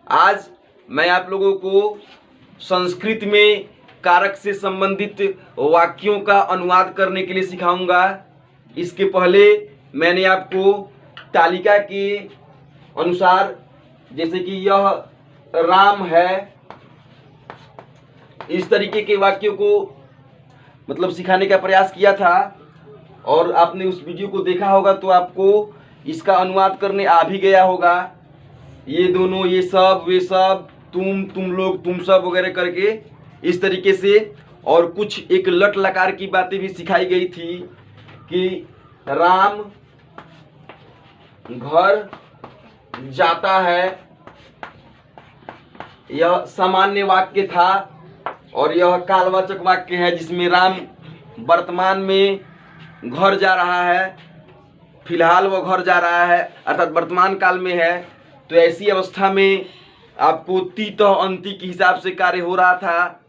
आज मैं आप लोगों को संस्कृत में कारक से संबंधित वाक्यों का अनुवाद करने के लिए सिखाऊंगा। इसके पहले मैंने आपको तालिका के अनुसार, जैसे कि यह राम है, इस तरीके के वाक्यों को मतलब सिखाने का प्रयास किया था और आपने उस वीडियो को देखा होगा तो आपको इसका अनुवाद करने आ भी गया होगा। ये दोनों, ये सब, वे सब, तुम लोग, तुम सब वगैरह करके इस तरीके से। और कुछ एक लट लकार की बातें भी सिखाई गई थी कि राम घर जाता है, यह सामान्य वाक्य था। और यह कालवाचक वाक्य है जिसमें राम वर्तमान में घर जा रहा है, फिलहाल वह घर जा रहा है अर्थात वर्तमान काल में है। तो ऐसी अवस्था में आपको तीतः अंति के हिसाब से कार्य हो रहा था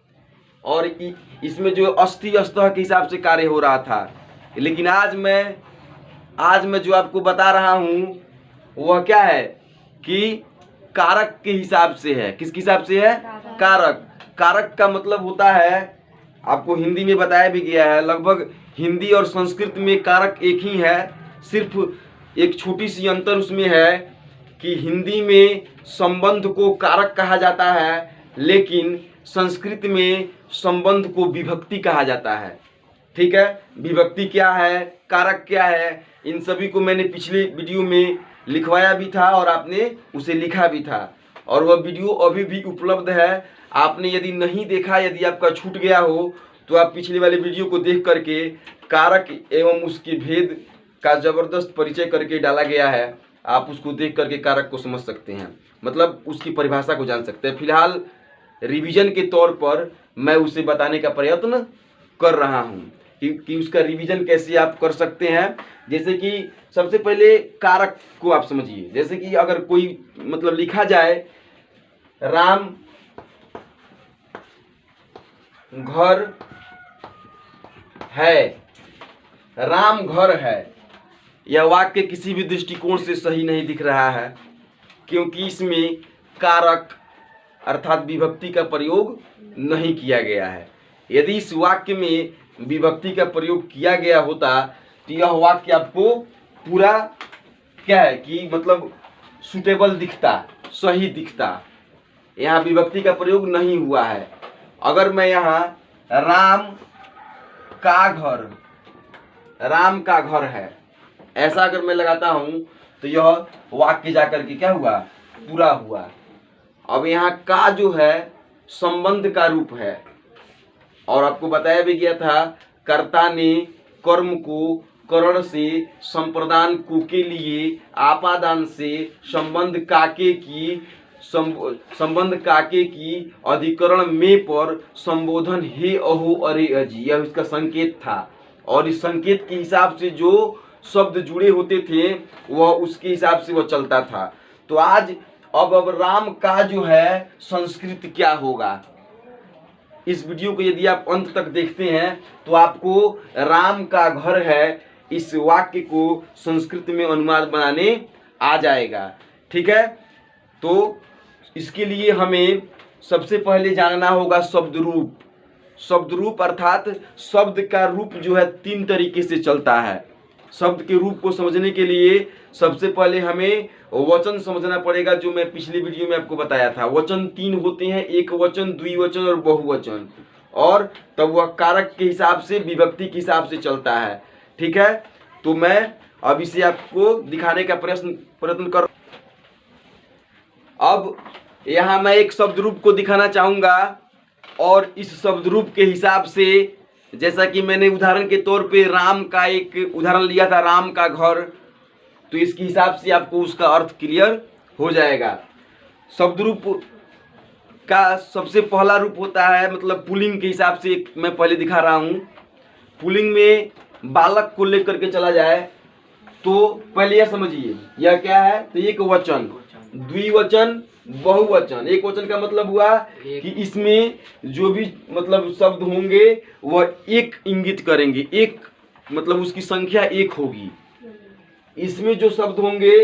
और इसमें जो अस्ति अस्तः के हिसाब से कार्य हो रहा था। लेकिन आज मैं जो आपको बता रहा हूँ वह क्या है कि कारक के हिसाब से है। किसके हिसाब से है? कारक। कारक का मतलब होता है, आपको हिंदी में बताया भी गया है, लगभग हिंदी और संस्कृत में कारक एक ही है। सिर्फ एक छोटी सी अंतर उसमें है कि हिंदी में संबंध को कारक कहा जाता है, लेकिन संस्कृत में संबंध को विभक्ति कहा जाता है। ठीक है, विभक्ति क्या है, कारक क्या है, इन सभी को मैंने पिछले वीडियो में लिखवाया भी था और आपने उसे लिखा भी था और वह वीडियो अभी भी उपलब्ध है। आपने यदि नहीं देखा, यदि आपका छूट गया हो तो आप पिछले वाले वीडियो को देख करके कारक एवं उसके भेद का जबरदस्त परिचय करके डाला गया है। आप उसको देख करके कारक को समझ सकते हैं, मतलब उसकी परिभाषा को जान सकते हैं। फिलहाल रिवीजन के तौर पर मैं उसे बताने का प्रयत्न कर रहा हूँ कि उसका रिवीजन कैसे आप कर सकते हैं। जैसे कि सबसे पहले कारक को आप समझिए। जैसे कि अगर कोई मतलब लिखा जाए राम घर है, राम घर है, यह वाक्य किसी भी दृष्टिकोण से सही नहीं दिख रहा है, क्योंकि इसमें कारक अर्थात विभक्ति का प्रयोग नहीं किया गया है। यदि इस वाक्य में विभक्ति का प्रयोग किया गया होता तो यह वाक्य आपको पूरा क्या है कि मतलब सुटेबल दिखता, सही दिखता। यहाँ विभक्ति का प्रयोग नहीं हुआ है। अगर मैं यहाँ राम का घर है ऐसा अगर मैं लगाता हूँ तो यह वाक्य जाकर के क्या हुआ, पूरा हुआ। अब यहाँ का जो है संबंध का रूप है और आपको बताया भी गया था कर्ता ने कर्म को करण से संप्रदान को के लिए आपादान से संबंध काके की अधिकरण में पर संबोधन हे अहो अरे अजी, यह इसका संकेत था। और इस संकेत के हिसाब से जो शब्द जुड़े होते थे वह उसके हिसाब से वह चलता था। तो आज अब राम का जो है संस्कृत क्या होगा, इस वीडियो को यदि आप अंत तक देखते हैं तो आपको राम का घर है इस वाक्य को संस्कृत में अनुवाद बनाने आ जाएगा। ठीक है, तो इसके लिए हमें सबसे पहले जानना होगा शब्द रूप। शब्द रूप अर्थात शब्द का रूप जो है तीन तरीके से चलता है। शब्द के रूप को समझने के लिए सबसे पहले हमें वचन समझना पड़ेगा, जो मैं पिछले वीडियो में आपको बताया था। वचन तीन होते हैं, एक वचन, द्विवचन और बहुवचन, और तब वह कारक के हिसाब से, विभक्ति के हिसाब से चलता है। ठीक है, तो मैं अब इसे आपको दिखाने का प्रयत्न कर। अब यहाँ मैं एक शब्द रूप को दिखाना चाहूँगा और इस शब्द रूप के हिसाब से, जैसा कि मैंने उदाहरण के तौर पे राम का एक उदाहरण लिया था, राम का घर, तो इसके हिसाब से आपको उसका अर्थ क्लियर हो जाएगा। शब्द रूप का सबसे पहला रूप होता है, मतलब पुल्लिंग के हिसाब से मैं पहले दिखा रहा हूँ। पुल्लिंग में बालक को लेकर के चला जाए तो पहले यह समझिए यह क्या है, तो एक वचन, द्विवचन, बहुवचन। एक वचन का मतलब हुआ कि इसमें जो भी मतलब शब्द होंगे वह एक इंगित करेंगे, एक मतलब उसकी संख्या एक होगी। इसमें जो शब्द होंगे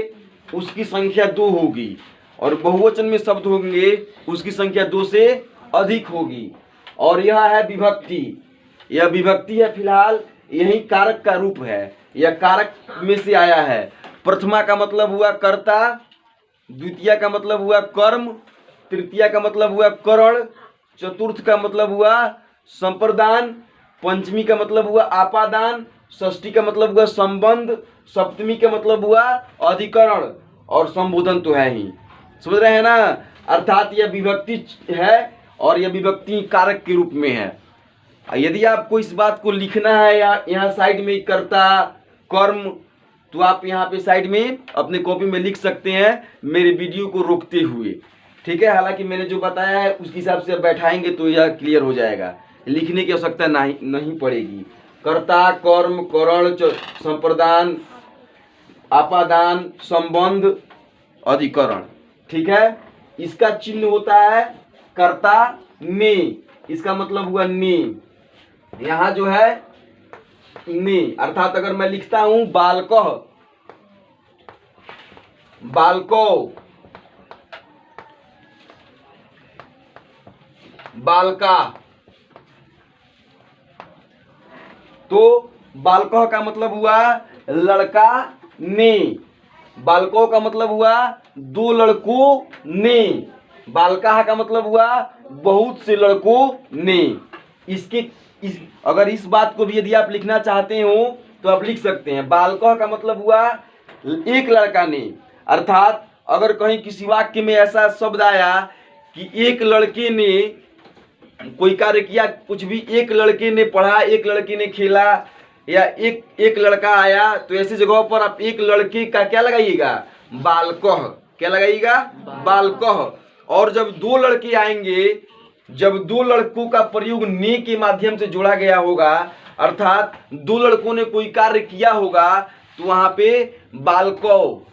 उसकी संख्या दो होगी और बहुवचन में शब्द होंगे उसकी संख्या 2 से अधिक होगी। और यह है विभक्ति, यह विभक्ति है फिलहाल, यही कारक का रूप है, यह कारक में से आया है। प्रथमा का मतलब हुआ कर्ता, द्वितीय का मतलब हुआ कर्म, तृतीय का मतलब हुआ करण, चतुर्थ का मतलब हुआ संप्रदान, पंचमी का मतलब हुआ आपादान, षष्ठी का मतलब हुआ संबंध, सप्तमी का मतलब हुआ अधिकरण और संबोधन तो है ही। समझ रहे हैं ना? अर्थात यह विभक्ति है और यह विभक्ति कारक के रूप में है। यदि आपको इस बात को लिखना है यहाँ साइड में कर्ता कर्म, तो आप यहाँ पे साइड में अपने कॉपी में लिख सकते हैं मेरे वीडियो को रोकते हुए। ठीक है, हालांकि मैंने जो बताया है उसके हिसाब से अब बैठाएंगे तो यह क्लियर हो जाएगा, लिखने की आवश्यकता नहीं पड़ेगी। कर्ता कर्म करण संप्रदान आपादान संबंध अधिकरण। ठीक है, इसका चिन्ह होता है कर्ता ने, इसका मतलब हुआ ने। यहाँ जो है ने, अर्थात अगर मैं लिखता हूं बालकः बालको बालका, तो बालकः का मतलब हुआ लड़का ने, बालकों का मतलब हुआ 2 लड़कों ने, बालका का मतलब हुआ बहुत से लड़कों ने। अगर इस बात को भी यदि आप लिखना चाहते हो तो आप लिख सकते हैं। बालकः का मतलब हुआ एक लड़का ने, अर्थात अगर कहीं किसी वाक्य में ऐसा शब्द आया कि एक लड़के ने कोई कार्य किया, कुछ भी एक लड़के ने पढ़ा, एक लड़के ने खेला, या एक लड़का आया, तो ऐसी जगहों पर आप एक लड़के का क्या लगाइएगा? बालकः। क्या लगाइएगा? बालकः। और जब 2 लड़के आएंगे, जब 2 लड़कों का प्रयोग ने के माध्यम से जोड़ा गया होगा, अर्थात 2 लड़कों ने कोई कार्य किया होगा, तो वहां पे बालको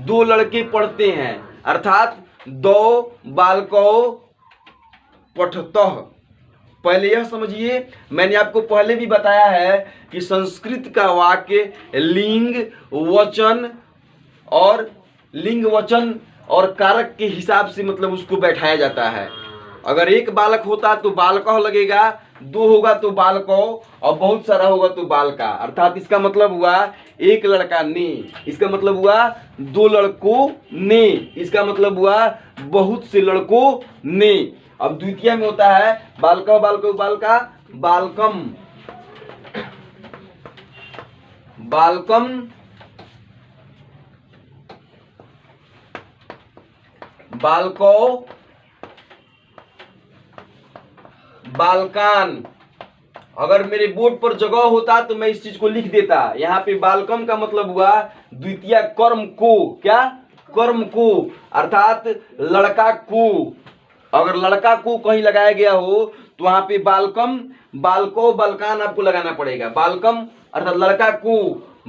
2 लड़के पढ़ते हैं, अर्थात 2 बालको पठतः। पहले यह समझिए, मैंने आपको पहले भी बताया है कि संस्कृत का वाक्य लिंग वचन और कारक के हिसाब से मतलब उसको बैठाया जाता है। अगर एक बालक होता तो बालकः लगेगा, 2 होगा तो बालको, और बहुत सारा होगा तो बालका। अर्थात इसका मतलब हुआ एक लड़का ने, इसका मतलब हुआ 2 लड़कों ने, इसका मतलब हुआ बहुत से लड़कों ने। अब द्वितीय में होता है बालकः बालको बालका बालकम बालकम बालको बालकान। अगर मेरे बोर्ड पर जगह होता तो मैं इस चीज को लिख देता। यहाँ पे बालकम का मतलब हुआ द्वितीय कर्म को, क्या? कर्म को, अर्थात लड़का को। अगर लड़का को कहीं लगाया गया हो तो वहां पे बालकम बालको बालकान आपको लगाना पड़ेगा। बालकम अर्थात लड़का को,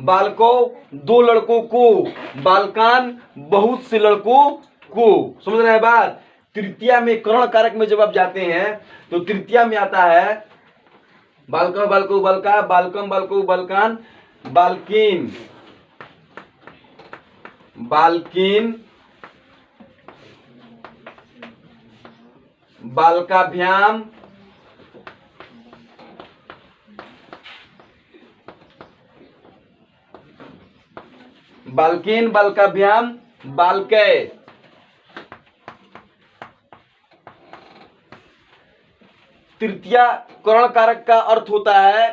बालको 2 लड़कों को, बालकान बहुत से लड़कों को। समझ रहे हैं बात? तृतीया में करण कारक में जब आप जाते हैं तो तृतीया में आता है बालका बालको बालका बालकम बालको बालकान बालकीन बालकीन बालकाभ्याम बालकीन बालकाभ्याम बालके। तृतीय करण कारक का अर्थ होता है,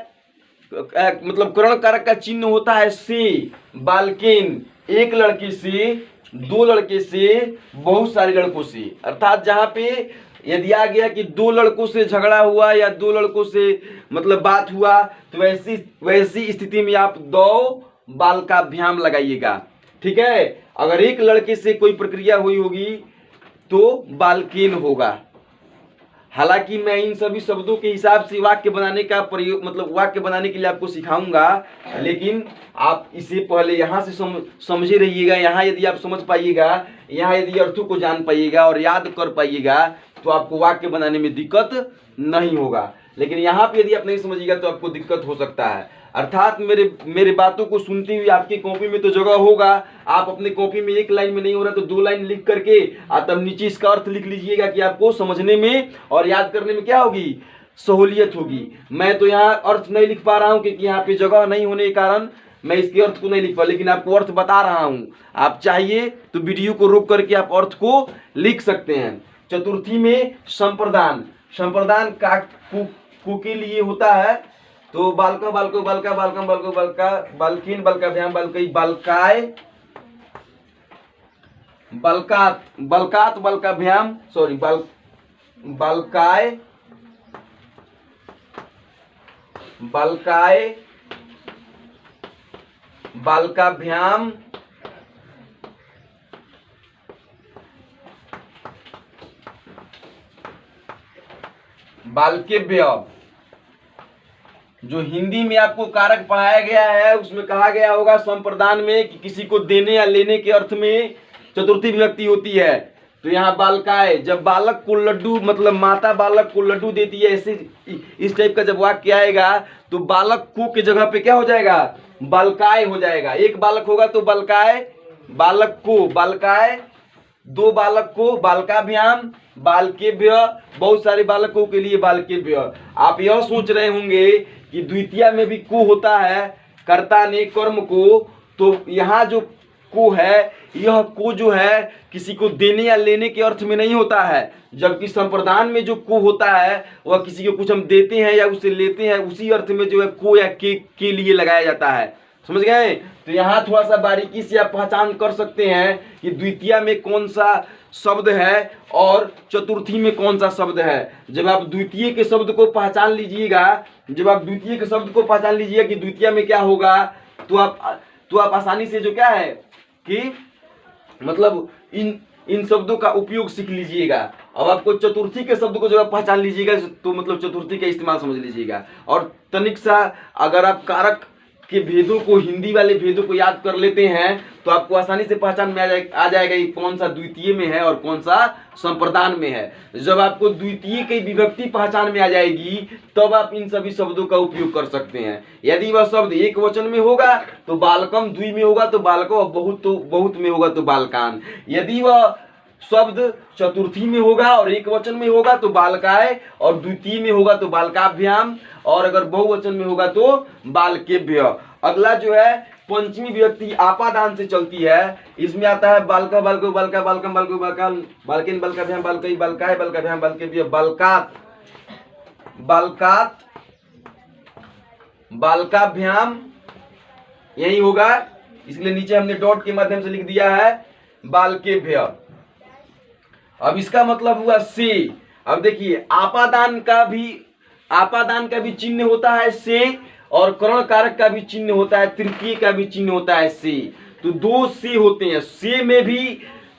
मतलब करण कारक का चिन्ह होता है से। बालकीन एक लड़की से, 2 लड़के से, बहुत सारे लड़कों से। अर्थात जहां पे यदि आ गया कि 2 लड़कों से झगड़ा हुआ या 2 लड़कों से मतलब बात हुआ, तो वैसी स्थिति में आप 2 बालकाभ्याम लगाइएगा। ठीक है, अगर एक लड़के से कोई प्रक्रिया हुई होगी तो बालकीन होगा। हालांकि मैं इन सभी शब्दों के हिसाब से वाक्य बनाने का प्रयोग, मतलब वाक्य बनाने के लिए आपको सिखाऊंगा, लेकिन आप इसे पहले यहाँ से समझे रहिएगा। यहाँ यदि आप समझ पाइएगा, यहाँ यदि अर्थों को जान पाइएगा और याद कर पाइएगा तो आपको वाक्य बनाने में दिक्कत नहीं होगा। लेकिन यहाँ पे यदि आप नहीं समझिएगा तो आपको दिक्कत हो सकता है। अर्थात मेरे बातों को सुनते हुए आपकी कॉपी में तो जगह होगा, आप अपनी कॉपी में एक लाइन में नहीं हो रहा तो 2 लाइन लिख करके तब नीचे इसका अर्थ लिख लीजिएगा कि आपको समझने में और याद करने में क्या होगी, सहूलियत होगी। मैं तो यहाँ अर्थ नहीं लिख पा रहा हूँ क्योंकि यहाँ पे जगह नहीं होने के कारण मैं इसके अर्थ को नहीं लिख पा, लेकिन आपको अर्थ बता रहा हूँ। आप चाहिए तो वीडियो को रोक करके आप अर्थ को लिख सकते हैं। चतुर्थी में संप्रदान, संप्रदान का कु के लिए होता है तो बालका बालको बालका बालकम बालको बालका बालकिन बालकाभ्याम बालकई बालकाय बालकात बालकात बालकाभ्याम सॉरी बालकाय बालकाय बालकाभ्याम बालकेभ्य। जो हिंदी में आपको कारक पढ़ाया गया है उसमें कहा गया होगा संप्रदान में कि किसी को देने या लेने के अर्थ में चतुर्थी विभक्ति होती है। तो यहाँ बालकाय, जब बालक को लड्डू मतलब माता बालक को लड्डू देती है, ऐसे इस टाइप का जब वाक्य आएगा तो बालक को के जगह पे क्या हो जाएगा, बालकाय हो जाएगा। एक बालक होगा तो बालकाय, बालक को बालकाय, 2 बालक को बालकाभ्याम, बालकेभ्य, बहुत सारे बालकों के लिए बालकेभ्य। आप यह सोच रहे होंगे कि द्वितीय में भी को होता है, कर्ता ने कर्म को, तो यहाँ जो को है यह को जो है किसी को देने या लेने के अर्थ में नहीं होता है, जबकि संप्रदान में जो को होता है वह किसी को कुछ हम देते हैं या उसे लेते हैं उसी अर्थ में जो है को या के लिए लगाया जाता है। समझ गए? तो यहाँ थोड़ा सा बारीकी से आप पहचान कर सकते हैं कि द्वितीय में कौन सा शब्द है और चतुर्थी में कौन सा शब्द है। जब आप द्वितीय के शब्द को पहचान लीजिएगा, जब आप द्वितीय के शब्द को पहचान लीजिएगा कि द्वितीय में क्या होगा, तो आप आसानी से जो क्या है कि मतलब इन शब्दों का उपयोग सीख लीजिएगा। अब आपको चतुर्थी के शब्द को जब आप पहचान लीजिएगा तो मतलब चतुर्थी का इस्तेमाल समझ लीजिएगा। और तनिक सा अगर आप कारक के भेदों को, हिंदी वाले भेदों को याद कर लेते हैं तो आपको आसानी से पहचान में आ जाएगा कि कौन सा द्वितीय में है और कौन सा संप्रदान में है। जब आपको द्वितीय की विभक्ति पहचान में आ जाएगी तब आप इन सभी शब्दों का उपयोग कर सकते हैं। यदि वह शब्द एक वचन में होगा तो बालकम, द्वि में होगा तो बालको, बहुत में होगा तो बालकान। यदि वह शब्द चतुर्थी में होगा और एक वचन में होगा तो बालकाय, और द्वितीय में होगा तो बालकाभ्याम, और अगर बहुवचन में होगा तो बालकेभ्य। अगला जो है पंचमी विभक्ति आपादान से चलती है। इसमें आता है बालका बालको बालका बालकम बालको बालकान बालकिन बालकाभ्याम बालकई बालकाय बालकाभ्याम बालकेभ्य बालकात बालकात बालकाभ्याम, यही होगा, इसलिए नीचे हमने डॉट के माध्यम से लिख दिया है बालकेभ्य। अब इसका मतलब हुआ से। अब देखिए आपादान का भी चिन्ह होता है से, और करण कारक का भी चिन्ह होता है, तृतीय का भी चिन्ह होता है से। तो 2 से होते हैं। से में भी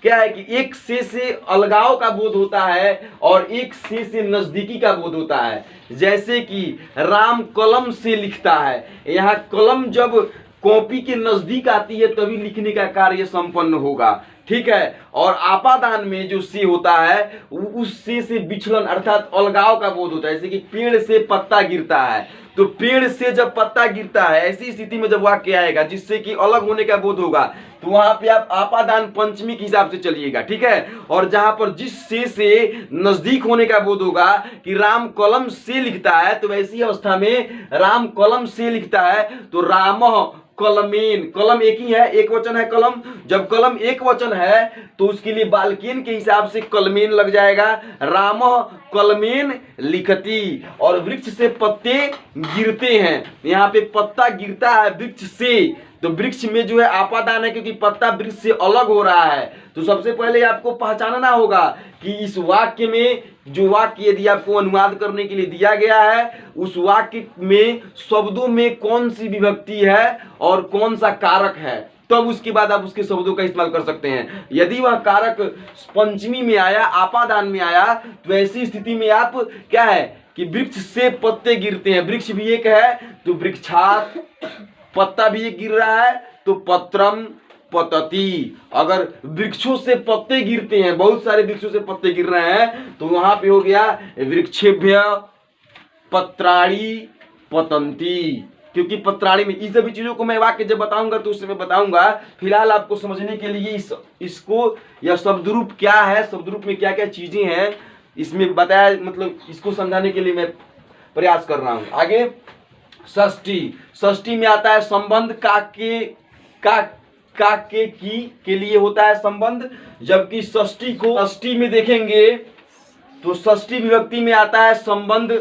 क्या है कि एक से अलगाव का बोध होता है और एक से नजदीकी का बोध होता है। जैसे कि राम कलम से लिखता है, यहाँ कलम जब कॉपी के नजदीक आती है तभी लिखने का कार्य संपन्न होगा, ठीक है। और आपादान में जो से होता है उस से विचलन अर्थात अलगाव का बोध होता है। जैसे कि पेड़ से पत्ता गिरता है, तो पेड़ से जब पत्ता गिरता है ऐसी स्थिति में जब वाक्य आएगा जिससे कि अलग होने का बोध होगा तो वहां पे आप आपादान पंचमी के हिसाब से चलिएगा, ठीक है। और जहां पर जिस से नजदीक होने का बोध होगा कि राम कलम से लिखता है, तो वैसी अवस्था में राम कलम से लिखता है तो राम कलमेन, कलम एक ही है, एक वचन है कलम। जब कलम एक वचन है तो उसके लिए बालकेन के हिसाब से कलमेन लग जाएगा। राम कलमेन लिखती। और वृक्ष से पत्ते गिरते हैं, यहाँ पे पत्ता गिरता है वृक्ष से, तो वृक्ष में जो है आपादान है क्योंकि पत्ता वृक्ष से अलग हो रहा है। तो सबसे पहले आपको पहचानना होगा कि इस वाक्य में जो वाक्य यदि आपको अनुवाद करने के लिए दिया गया है उस वाक्य में शब्दों में कौन सी विभक्ति है और कौन सा कारक है, तब उसके बाद आप उसके शब्दों का इस्तेमाल कर सकते हैं। यदि वह कारक पंचमी में आया, आपादान में आया, तो ऐसी स्थिति में आप क्या है कि वृक्ष से पत्ते गिरते हैं, वृक्ष भी एक है तो वृक्षात, पत्ता भी एक गिर रहा है तो पत्रम पतति। अगर वृक्षों से पत्ते गिरते हैं, बहुत सारे वृक्षों से पत्ते गिर रहे हैं, तो वहां पे हो गया वृक्षेभ्य पत्राणि पतंती। क्योंकि पत्राणी में इन सभी चीजों को मैं वाक्य जब बताऊंगा तो उस समय बताऊंगा। फिलहाल आपको समझने के लिए इसको यह शब्द रूप क्या है, शब्द रूप में क्या क्या चीजें हैं इसमें बताया, मतलब इसको समझाने के लिए मैं प्रयास कर रहा हूं। आगे षष्ठी, षष्ठी में आता है संबंध का की के लिए होता है संबंध, जबकि षष्ठी को षष्ठी में देखेंगे तो षष्ठी विभक्ति में आता है संबंध,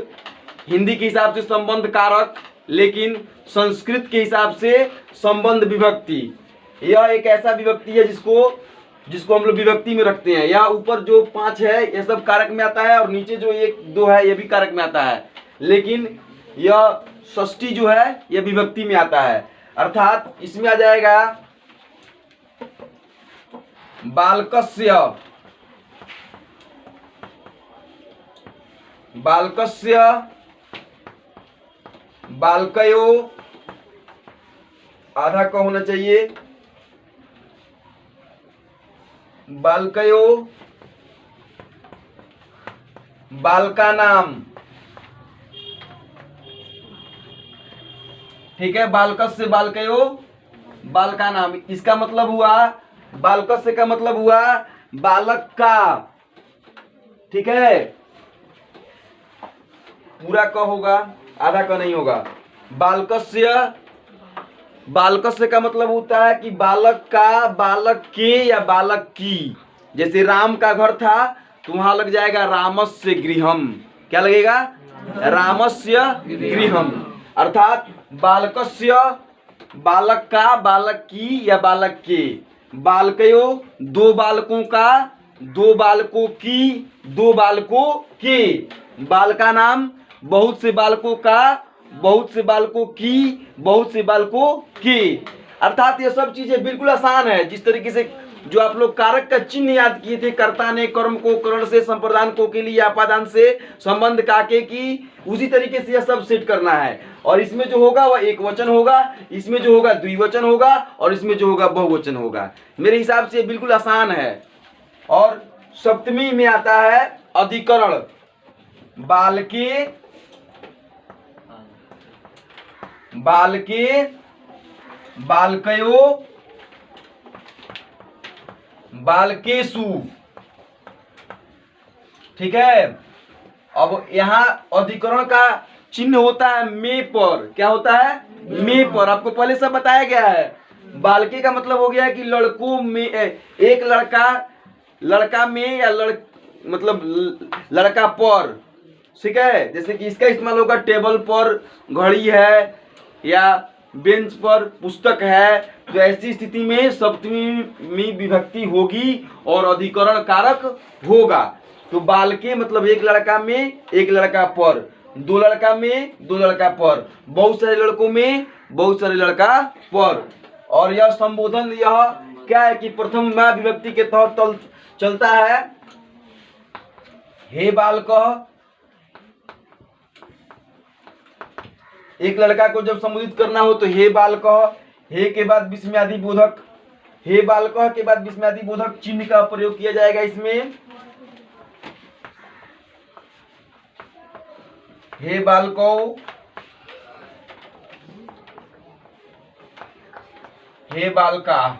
हिंदी के हिसाब से संबंध कारक, लेकिन संस्कृत के हिसाब से संबंध विभक्ति। यह एक ऐसा विभक्ति है जिसको हम लोग विभक्ति में रखते हैं। यह ऊपर जो 5 है यह सब कारक में आता है और नीचे जो 1 2 है यह भी कारक में आता है, लेकिन यह षष्ठी जो है यह विभक्ति में आता है। अर्थात इसमें आ जाएगा बालकस्य, बालकस्य, बालकयो, आधा क होना चाहिए, बालकयो, बालका नाम, ठीक है। बालकस्य बालकयो बालका नाम, इसका मतलब हुआ, बालकस्य का मतलब हुआ बालक का, ठीक है। पूरा क होगा, आधा क नहीं होगा। बालकस्य, बालकस्य का मतलब होता है कि बालक का, बालक के या बालक की। जैसे राम का घर था तो वहां लग जाएगा रामस्य गृहम, क्या लगेगा, रामस्य गृहम। अर्थात बालकस्य, बालक का, बालक की या बालक के। बालकयो, 2 बालकों का, 2 बालकों की, 2 बालकों के। बालका नाम, बहुत से बालकों का, बहुत से बालकों की, बहुत से बालकों के। अर्थात ये सब चीजें बिल्कुल आसान है। जिस तरीके से जो आप लोग कारक का चिन्ह याद किए थे, कर्ता ने कर्म को करण से, संप्रदान को के लिए, आपादान से, संबंध काके की, उसी तरीके से यह सब सेट करना है। और इसमें जो होगा वह एक वचन होगा, इसमें जो होगा द्विवचन होगा, और इसमें जो होगा बहुवचन होगा। मेरे हिसाब से बिल्कुल आसान है। और सप्तमी में आता है अधिकरण, बालके, बालके, बालकयो, बालकेशु, ठीक है। अब यहाँ अधिकरण का चिन्ह होता है में पर, क्या होता है, में पर। आपको पहले सब बताया गया है। बालके का मतलब हो गया कि लड़कों में, एक लड़का में या मतलब लड़का पर, ठीक है। जैसे कि इसका इस्तेमाल होगा टेबल पर घड़ी है या बेंच पर पुस्तक है, तो ऐसी स्थिति में सप्तमी में विभक्ति होगी और अधिकरण कारक होगा। तो बालके मतलब एक लड़का में, एक लड़का पर, 2 लड़का में, 2 लड़का पर, बहुत सारे लड़कों में, बहुत सारे लड़का पर। और यह संबोधन यह क्या है कि प्रथम विभक्ति के तहत चलता है। हे बालक, एक लड़का को जब संबोधित करना हो तो हे बालक, हे के बाद विस्मयादि बोधक, हे बालक के बाद विस्मयादि बोधक चिन्ह का प्रयोग किया जाएगा इसमें। हे बालको, हे बालका।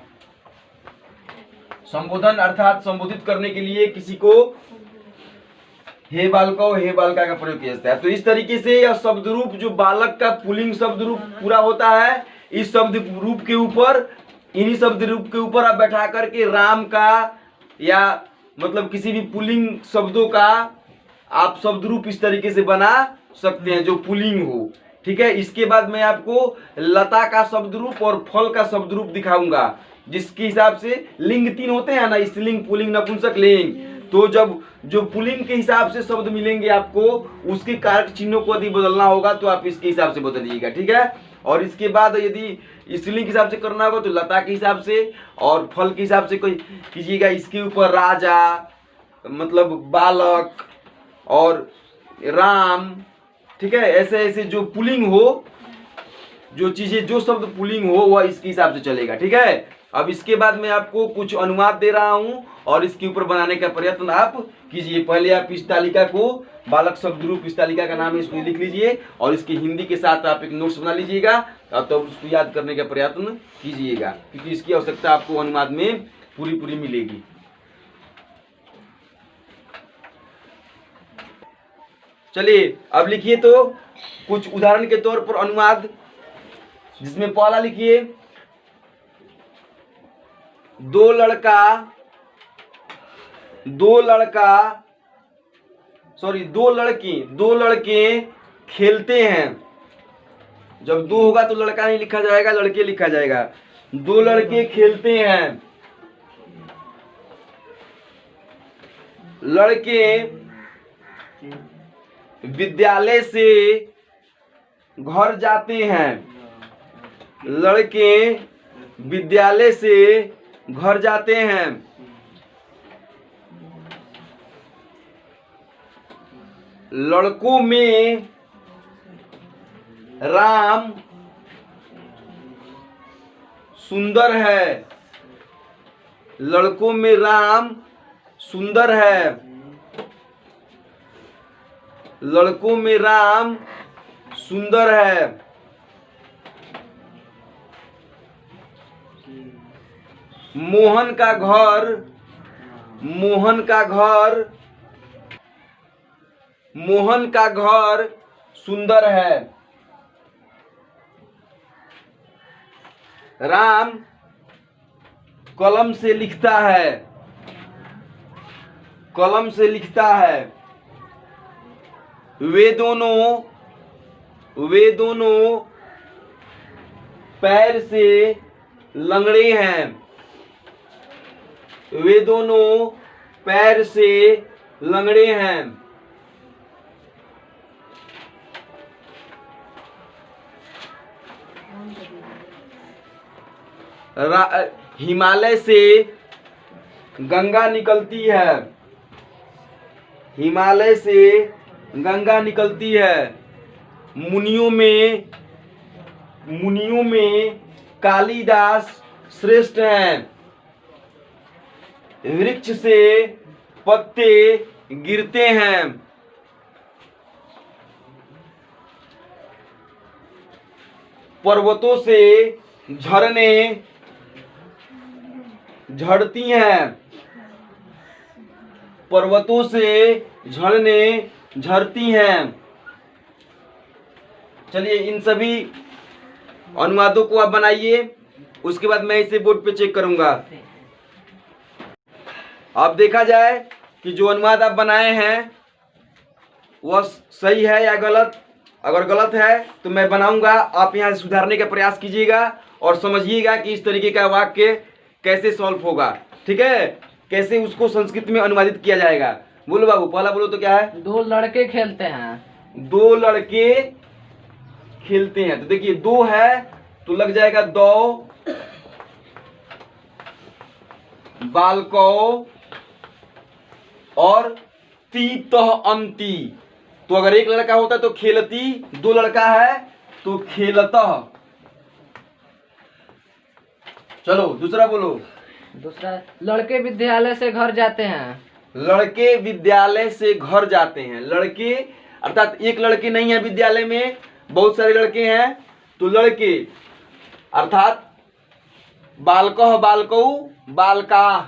संबोधन अर्थात संबोधित करने के लिए किसी को हे बालको, हे बालका का प्रयोग किया जाता है। तो इस तरीके से यह शब्द रूप जो बालक का पुल्लिंग शब्द रूप पूरा होता है, इस शब्द रूप के ऊपर, इन्हीं शब्द रूप के ऊपर आप बैठा करके राम का या मतलब किसी भी पुल्लिंग शब्दों का आप शब्द रूप इस तरीके से बना सकते हैं जो पुल्लिंग हो, ठीक है। इसके बाद मैं आपको लता का शब्द रूप और फल का शब्द रूप दिखाऊंगा, जिसके हिसाब से लिंग 3 होते हैं ना, स्त्रीलिंग, पुल्लिंग, नपुंसक लिंग। तो जब जो पुल्लिंग के हिसाब से शब्द मिलेंगे आपको, उसके कारक चिन्हों को यदि बदलना होगा तो आप इसके हिसाब से बदलिएगा, ठीक है। और इसके बाद यदि स्त्रीलिंग के हिसाब से करना होगा तो लता के हिसाब से, और फल के हिसाब से कोई कीजिएगा। इसके ऊपर राजा मतलब बालक और राम, ठीक है। ऐसे ऐसे जो पुल्लिंग हो, जो चीजें, जो शब्द पुल्लिंग हो वह इसके हिसाब से चलेगा, ठीक है। अब इसके बाद मैं आपको कुछ अनुवाद दे रहा हूं और इसके ऊपर बनाने का प्रयत्न आप कीजिए। पहले आप इस तालिका को, बालक शब्द रूप इस तालिका का नाम है, इसको लिख लीजिए और इसकी हिंदी के साथ आप एक नोट्स बना लीजिएगा और तब उसको याद करने का प्रयत्न कीजिएगा, क्योंकि इसकी आवश्यकता आपको अनुवाद में पूरी मिलेगी। चलिए अब लिखिए तो कुछ उदाहरण के तौर पर अनुवाद, जिसमें पहला लिखिए, दो लड़के खेलते हैं। जब दो होगा तो लड़का नहीं लिखा जाएगा, लड़के लिखा जाएगा। दो लड़के खेलते हैं। लड़के विद्यालय से घर जाते हैं। लड़के विद्यालय से घर जाते हैं। लड़कों में राम सुंदर है। लड़कों में राम सुंदर है। लड़कों में राम सुंदर है। मोहन का घर सुंदर है। राम कलम से लिखता है। वे दोनों पैर से लंगड़े हैं। वे दोनों पैर से लंगड़े हैं। हिमालय से गंगा निकलती है। हिमालय से गंगा निकलती है। मुनियों में कालिदास श्रेष्ठ हैं। वृक्ष से पत्ते गिरते हैं। पर्वतों से झरने झड़ती हैं। पर्वतों से झरने झरती हैं। चलिए इन सभी अनुवादों को आप बनाइए, उसके बाद मैं इसे बोर्ड पे चेक करूंगा। अब देखा जाए कि जो अनुवाद आप बनाए हैं वह सही है या गलत। अगर गलत है तो मैं बनाऊंगा, आप यहाँ से सुधारने का प्रयास कीजिएगा और समझिएगा कि इस तरीके का वाक्य कैसे सॉल्व होगा। ठीक है, कैसे उसको संस्कृत में अनुवादित किया जाएगा। बोलो बाबू, पहला बोलो तो क्या है? दो लड़के खेलते हैं। दो लड़के खेलते हैं। तो देखिए दो है तो लग जाएगा दो, बालको और तीतः अंती। तो अगर एक लड़का होता तो खेलती, दो लड़का है तो खेलतः। चलो दूसरा बोलो। दूसरा, लड़के विद्यालय से घर जाते हैं। लड़के विद्यालय से घर जाते हैं। लड़के अर्थात एक लड़के नहीं है विद्यालय में, बहुत सारे लड़के हैं। तो लड़के अर्थात बालकः बालकौ बालकाः।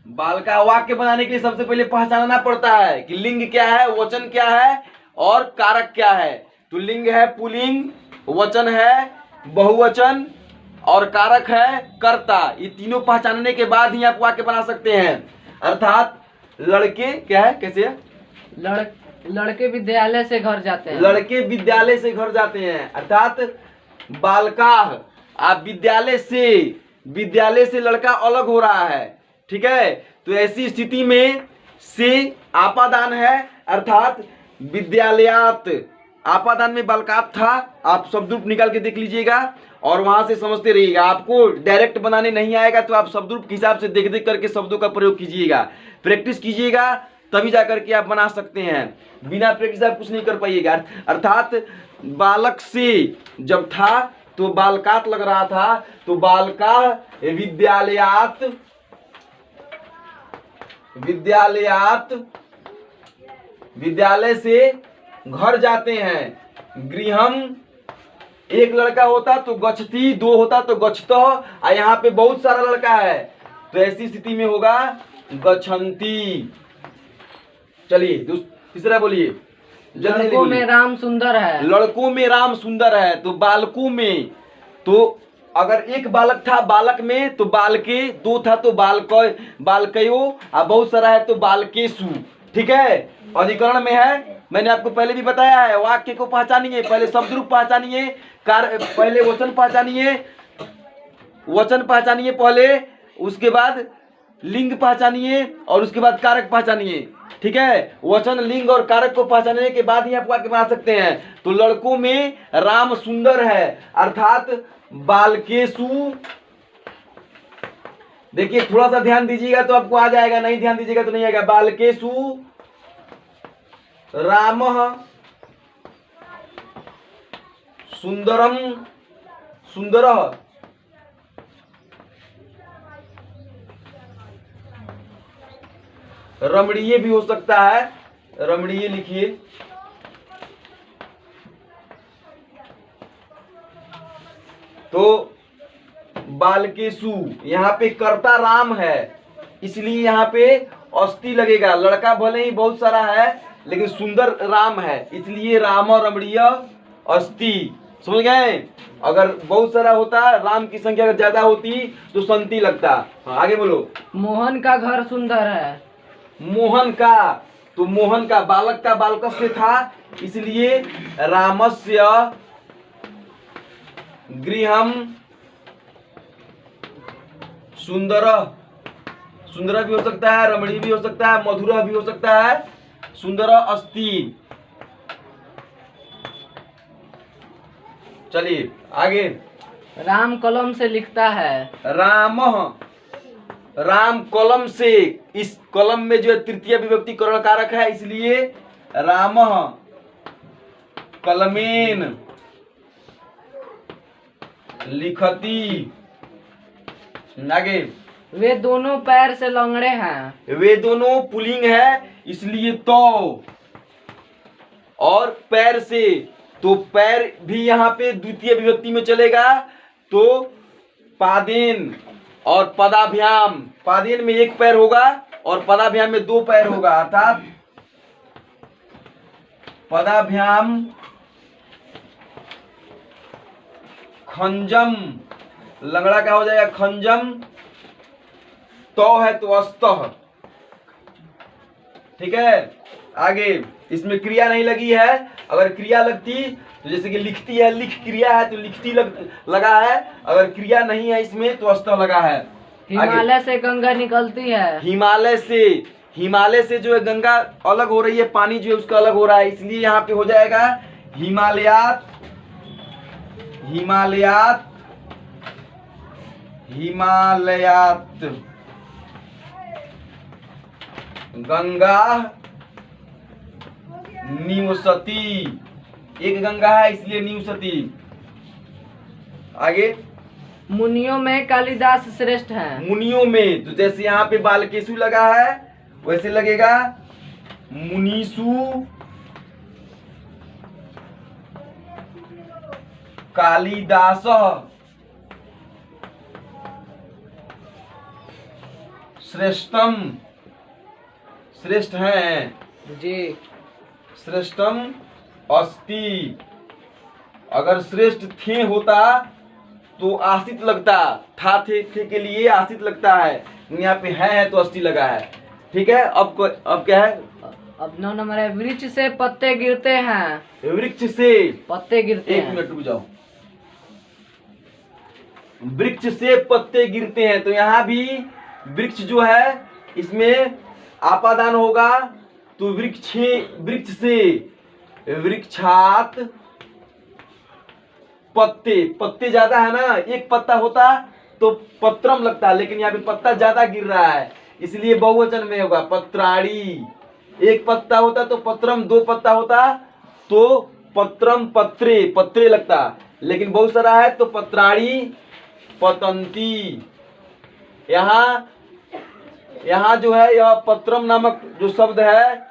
बालका वाक्य बनाने के लिए सबसे पहले पहचानना पड़ता है कि लिंग क्या है, वचन क्या है और कारक क्या है। तो लिंग है पुल्लिंग, वचन है बहुवचन और कारक है कर्ता। ये तीनों पहचानने के बाद ही आप वाक्य बना सकते हैं। अर्थात लड़के क्या है, कैसे है? लड़के विद्यालय से घर जाते हैं। लड़के विद्यालय से घर जाते हैं। अर्थात बालकाः, आप विद्यालय से लड़का अलग हो रहा है। ठीक है, तो ऐसी स्थिति में से आपादान है। अर्थात विद्यालयात, आपादान में बालकात था। आप शब्द रूप निकाल के देख लीजिएगा और वहां से समझते रहिएगा। आपको डायरेक्ट बनाने नहीं आएगा तो आप शब्द रूप के हिसाब से देख देख करके शब्दों का प्रयोग कीजिएगा, प्रैक्टिस कीजिएगा, तभी जाकर के आप बना सकते हैं। बिना प्रैक्टिस आप कुछ नहीं कर पाइएगा। अर्थात बालक से जब था तो बालकात लग रहा था, तो बालका विद्यालयात, विद्यालयात विद्यालय से घर जाते हैं। गृहम एक लड़का होता तो गच्छति, दो होता तो गच्छतः, और यहाँ पे बहुत सारा लड़का है तो ऐसी स्थिति में होगा गच्छन्ति। चलिए तीसरा बोलिए। जल्दी लड़कों में बोलिए। राम सुंदर है। लड़कों में राम सुंदर है, तो बालकों में, तो अगर एक बालक था बालक में तो बालके, दो था तो बालकयो, और बहुत सारा है तो बालकेशु। ठीक है, अधिकरण में है। मैंने आपको पहले भी बताया है, वाक्य को पहचानिए, पहले शब्द रूप पहचानिए, पहले वचन पहचानिए, वचन पहचानिए पहले, उसके बाद लिंग पहचानिए और उसके बाद कारक पहचानिए। ठीक है, वचन लिंग और कारक को पहचानने के बाद ही आप वाक्य बना सकते हैं। तो लड़कों में राम सुंदर है, अर्थात बालकेशु। देखिए थोड़ा सा ध्यान दीजिएगा तो आपको आ जाएगा, नहीं ध्यान दीजिएगा तो नहीं आएगा। बालकेशु रामः सुंदरम सुंदरः, रमणीय भी हो सकता है, रमणीय लिखिए। तो बालकेशु, यहाँ पे कर्ता राम है इसलिए यहाँ पे अस्ति लगेगा। लड़का भले ही बहुत सारा है लेकिन सुंदर राम है इसलिए राम और रमणीय अस्ति। समझ गए? अगर बहुत सारा होता, राम की संख्या अगर ज्यादा होती तो संति लगता। हाँ, आगे बोलो। मोहन का घर सुंदर है। मोहन का, तो मोहन का बालक का बालकस्य था इसलिए रामस्य गृहम सुंदर, सुंदर भी हो सकता है, रमणीय भी हो सकता है, मधुर भी हो सकता है, सुंदर अस्ति। चलिए आगे। राम कलम से लिखता है। राम, राम कलम से, इस कलम में जो है तृतीय विभक्ति करण कारक है इसलिए राम कलमेन लिखती। आगे। वे दोनों पैर से लंगड़े हैं। वे दोनों पुल्लिंग है इसलिए तो, और पैर से, तो पैर भी यहाँ पे द्वितीय विभक्ति में चलेगा। तो पादेन और पदाभ्याम, पादेन में एक पैर होगा और पदाभ्याम में दो पैर होगा, अर्थात पदाभ्याम खंजम, लंगड़ा क्या हो जाएगा खंजम, तो है तो अस्तः। ठीक है, आगे। इसमें क्रिया नहीं लगी है, अगर क्रिया लगती तो जैसे कि लिखती है, लिख क्रिया है तो लिखती लगा है, अगर क्रिया नहीं है इसमें तो अस्तः लगा है। हिमालय से गंगा निकलती है। हिमालय से, हिमालय से जो है गंगा अलग हो रही है, पानी जो है उसका अलग हो रहा है इसलिए यहाँ पे हो जाएगा हिमालयात, हिमालयात, हिमालयात गंगा निवसती, एक गंगा है इसलिए निवसती। आगे। मुनियों में कालिदास श्रेष्ठ है। मुनियों में, तो जैसे यहाँ पे बालकेशु लगा है वैसे लगेगा मुनीसु कालिदास श्रेष्ठम, श्रेष्ठ हैं जी। श्रेष्ठम अस्ति, अगर श्रेष्ठ थे होता तो आश्रित लगता, था थे के लिए आश्रित लगता है, यहाँ पे है तो अस्ति लगा है। ठीक है, अब क्या है? अब 9 नंबर है। वृक्ष से पत्ते गिरते हैं। वृक्ष से पत्ते गिरते एक हैं। मिनट रुक जाओ। वृक्ष से पत्ते गिरते हैं, तो यहाँ भी वृक्ष जो है इसमें आपादान होगा, तो वृक्ष, वृक्ष से, वृक्षात पत्ते, पत्ते ज्यादा है ना, एक पत्ता होता तो पत्रम लगता, लेकिन यहाँ पे पत्ता ज्यादा गिर रहा है इसलिए बहुवचन में होगा पत्राणी। एक पत्ता होता तो पत्रम, दो पत्ता होता तो पत्रम पत्रे, पत्रे लगता, लेकिन बहुत सारा है तो पत्राणी पतंती। यहाँ जो है यह पत्रम नामक जो शब्द है,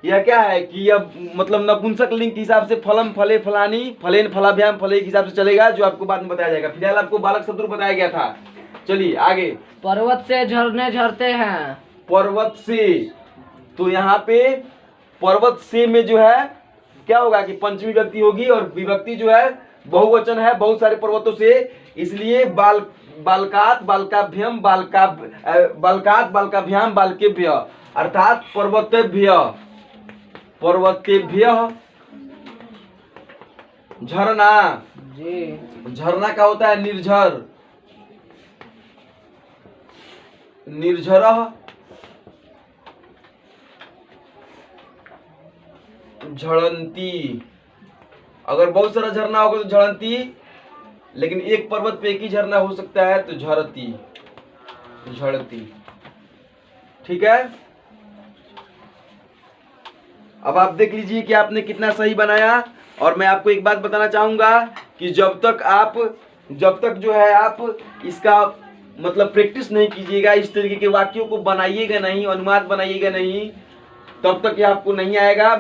यह क्या है कि यह मतलब नपुंसक लिंग के हिसाब से फलम फले फलानी फलेन फलाभ्याम फले के हिसाब से चलेगा, जो आपको बाद में बताया जाएगा। फिलहाल आपको बालक शत्रु बताया गया था। चलिए आगे। पर्वत से झरने झरते हैं। पर्वत से, तो यहाँ पे पर्वत से में जो है क्या होगा कि पंचमी विभक्ति होगी, और विभक्ति जो है बहुवचन है, बहुत सारे पर्वतों से, इसलिए बालकात बालकाभ्यम बालकात बालकाभ्याम बालकेभ्य, अर्थात पर्वतेभ्य झरना। जी। झरना का होता है निर्झर, निर्झरः झड़ंती। अगर बहुत सारा झरना होगा तो झड़ंती, लेकिन एक पर्वत पे एक ही झरना हो सकता है तो झड़ती, झड़ती। ठीक है, अब आप देख लीजिए कि आपने कितना सही बनाया। और मैं आपको एक बात बताना चाहूंगा कि जब तक जो है आप इसका मतलब प्रैक्टिस नहीं कीजिएगा, इस तरीके के वाक्यों को बनाइएगा नहीं, अनुवाद बनाइएगा नहीं, तब तक ये आपको नहीं आएगा।